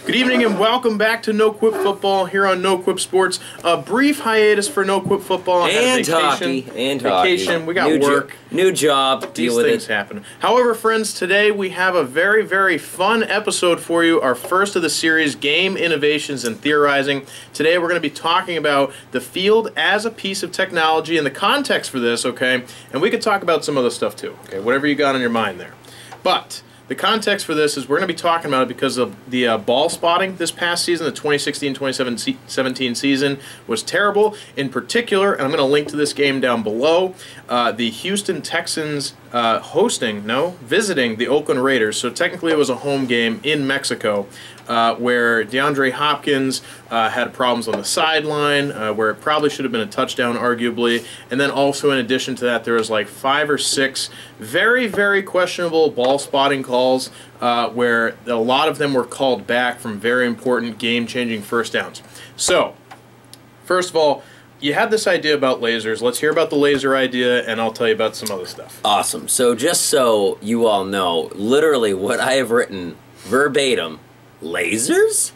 Good evening and welcome back to No Quip Football here on No Quip Sports. A brief hiatus for No Quip Football. And hockey. We got work. New job. Deal with it. These things happen. However, friends, today we have a very, very fun episode for you. Our first of the series, Game Innovations and Theorizing. Today we're going to be talking about the field as a piece of technology and the context for this, okay? And we could talk about some other stuff too, okay? Whatever you got on your mind there. But the context for this is we're going to be talking about it because of the ball spotting this past season. The 2016-2017 season was terrible. In particular, and I'm going to link to this game down below, the Houston Texans visiting the Oakland Raiders. So technically it was a home game in Mexico where DeAndre Hopkins had problems on the sideline, where it probably should have been a touchdown, arguably. And then also in addition to that, there was like 5 or 6 very, very questionable ball spotting calls where a lot of them were called back from very important game-changing first downs. So, first of all, you had this idea about lasers. Let's hear about the laser idea, and I'll tell you about some other stuff. Awesome. So just so you all know, literally what I have written verbatim, lasers?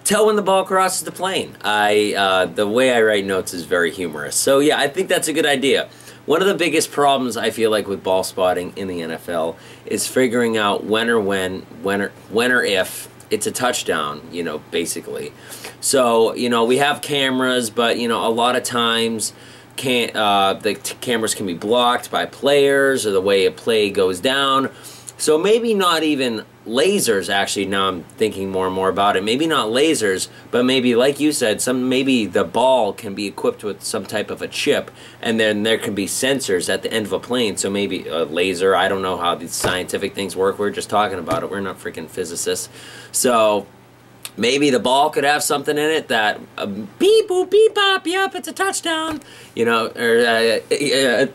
Tell when the ball crosses the plane. The way I write notes is very humorous. So yeah, I think that's a good idea. One of the biggest problems I feel like with ball spotting in the NFL is figuring out when or if it's a touchdown, basically. So, we have cameras, but, a lot of times the cameras can be blocked by players or the way a play goes down. So maybe not even lasers, actually, now I'm thinking more and more about it. Maybe not lasers, but maybe, like you said, maybe the ball can be equipped with some type of a chip, and then there can be sensors at the end of a plane. So maybe a laser, I don't know how these scientific things work. We're just talking about it. We're not freaking physicists. So maybe the ball could have something in it that beep, boop, beep, bop, yep, it's a touchdown.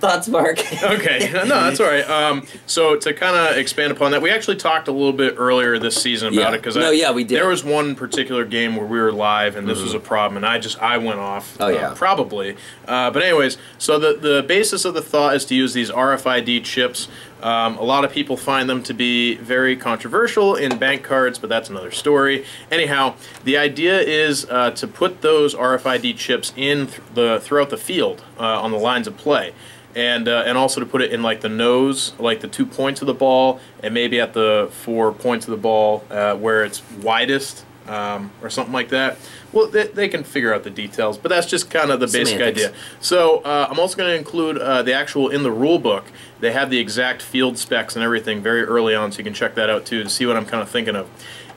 Thoughts, Mark? Okay, no, that's all right. So to kind of expand upon that, we actually talked a little bit earlier this season about it because we did. There was one particular game where we were live and this was a problem, and I went off. Probably. But anyways, so the basis of the thought is to use these RFID chips. A lot of people find them to be very controversial in bank cards, but that's another story. Anyhow, the idea is to put those RFID chips in throughout the field on the lines of play, and also to put it in like the nose, like the 2 points of the ball, and maybe at the 4 points of the ball where it's widest. Or something like that. Well, they can figure out the details, but that's just kind of the basic idea. So I'm also going to include the actual, in the rule book, they have the exact field specs and everything very early on, so you can check that out too to see what I'm kind of thinking of.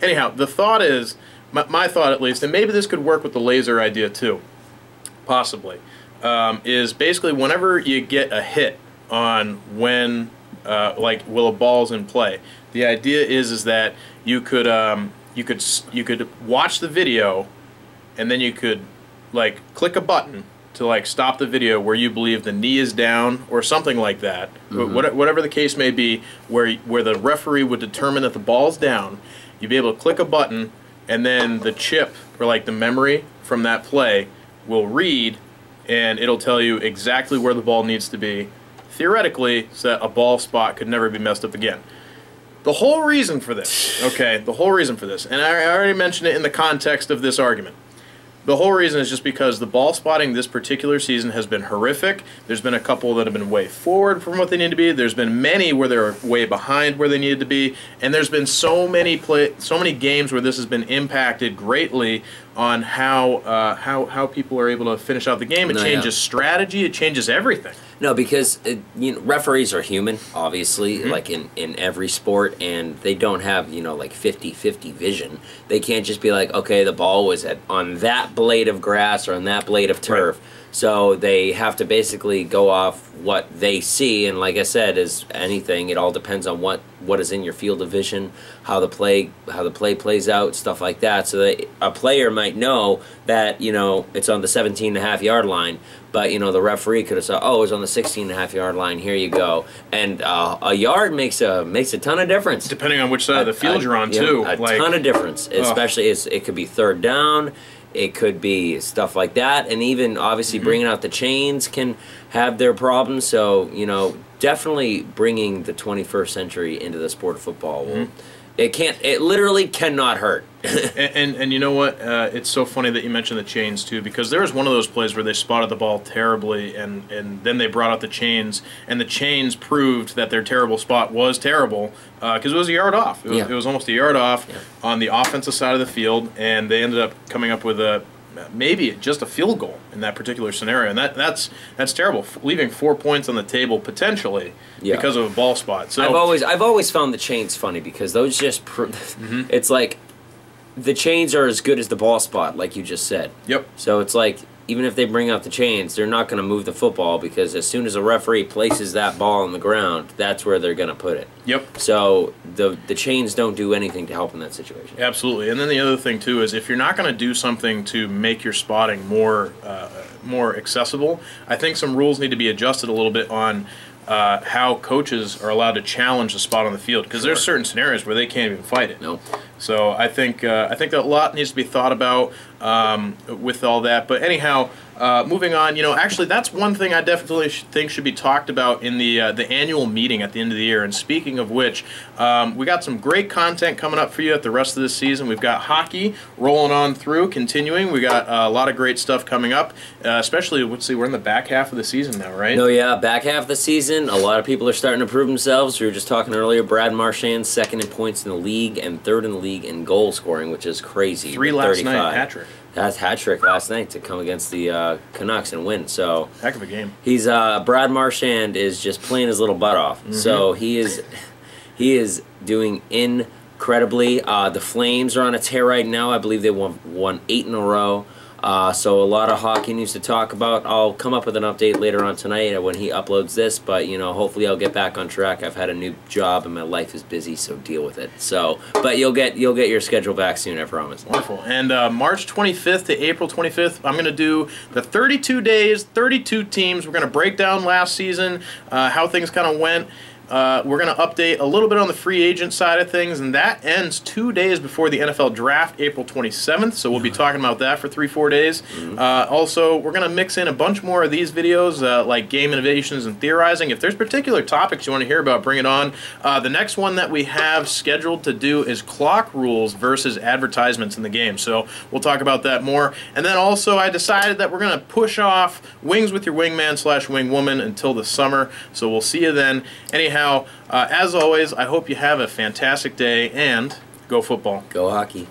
Anyhow, the thought is, my thought at least, and maybe this could work with the laser idea too, possibly, is basically whenever you get a hit on when, will a ball's in play, the idea is that you could watch the video, and then you could click a button to stop the video where you believe the knee is down or something like that. Whatever the case may be, where the referee would determine that the ball's down, you'd be able to click a button, and then the chip or the memory from that play will read, and it'll tell you exactly where the ball needs to be, theoretically, so that a ball spot could never be messed up again. The whole reason for this, and I already mentioned it in the context of this argument. The whole reason is just because the ball spotting this particular season has been horrific. There's been a couple that have been way forward from what they need to be. There's been many where they're way behind where they needed to be, and there's been so many games where this has been impacted greatly on how people are able to finish out the game. It changes strategy. It changes everything. No, because referees are human, obviously, like in every sport, and they don't have 50-50 vision. They can't just be like, okay, the ball was on that blade of grass or on that blade of turf. Right. So they have to basically go off what they see, and like I said, as anything, it all depends on what is in your field of vision, how the play plays out, stuff like that. So that a player might know that it's on the 17.5-yard line, but the referee could have said, oh, it was on the 16.5-yard line. Here you go, and a yard makes a ton of difference depending on which side of the field you're on too. A ton of difference, especially it could be third down. It could be stuff like that, and even obviously bringing out the chains can have their problems. So definitely bringing the 21st century into the sport of football It can't. It literally cannot hurt. And you know what? It's so funny that you mentioned the chains too, because there was one of those plays where they spotted the ball terribly, and then they brought out the chains, and the chains proved that their terrible spot was terrible because it was a yard off. It was almost a yard off on the offensive side of the field, and they ended up coming up with maybe just a field goal in that particular scenario, and that's terrible, leaving 4 points on the table potentially because of a ball spot. So I've always found the chains funny because those just it's like the chains are as good as the ball spot, like you just said. Yep. So it's like even if they bring out the chains, they're not going to move the football because as soon as a referee places that ball on the ground, that's where they're going to put it. Yep. So the chains don't do anything to help in that situation. Absolutely. And then the other thing too is if you're not going to do something to make your spotting more accessible, I think some rules need to be adjusted a little bit on how coaches are allowed to challenge the spot on the field, because there's certain scenarios where they can't even fight it. No. So I think that a lot needs to be thought about with all that. But anyhow, moving on. Actually, that's one thing I definitely think should be talked about in the annual meeting at the end of the year. And speaking of which, we got some great content coming up for you at the rest of this season. We've got hockey rolling on through, continuing. We got a lot of great stuff coming up, especially, let's see, we're in the back half of the season now, right? No, yeah, back half of the season. A lot of people are starting to prove themselves. We were just talking earlier. Brad Marchand, second in points in the league and third in the league in goal scoring, which is crazy. 3 last night, hat-trick. That's hat-trick last night to come against the Canucks and win. So heck of a game. He's Brad Marchand is just playing his little butt off. Mm-hmm. So he is doing incredibly. The Flames are on a tear right now. I believe they won 8 in a row. So a lot of hockey news to talk about. I'll come up with an update later on tonight when he uploads this, but hopefully I'll get back on track. I've had a new job and my life is busy, so deal with it. So, but you'll get your schedule back soon, I promise. Wonderful. And March 25th to April 25th, I'm going to do the 32 days, 32 teams. We're going to break down last season, how things kind of went. We're going to update a little bit on the free agent side of things, and that ends 2 days before the NFL draft, April 27th, so we'll be talking about that for 3-4 days. Mm-hmm. Also, we're going to mix in a bunch more of these videos, like game innovations and theorizing. If there's particular topics you want to hear about, bring it on. The next one that we have scheduled to do is clock rules versus advertisements in the game, so we'll talk about that more. And then also, I decided that we're going to push off Wings with Your Wingman / Wingwoman until the summer, so we'll see you then. Anyhow, as always, I hope you have a fantastic day, and go football. Go hockey.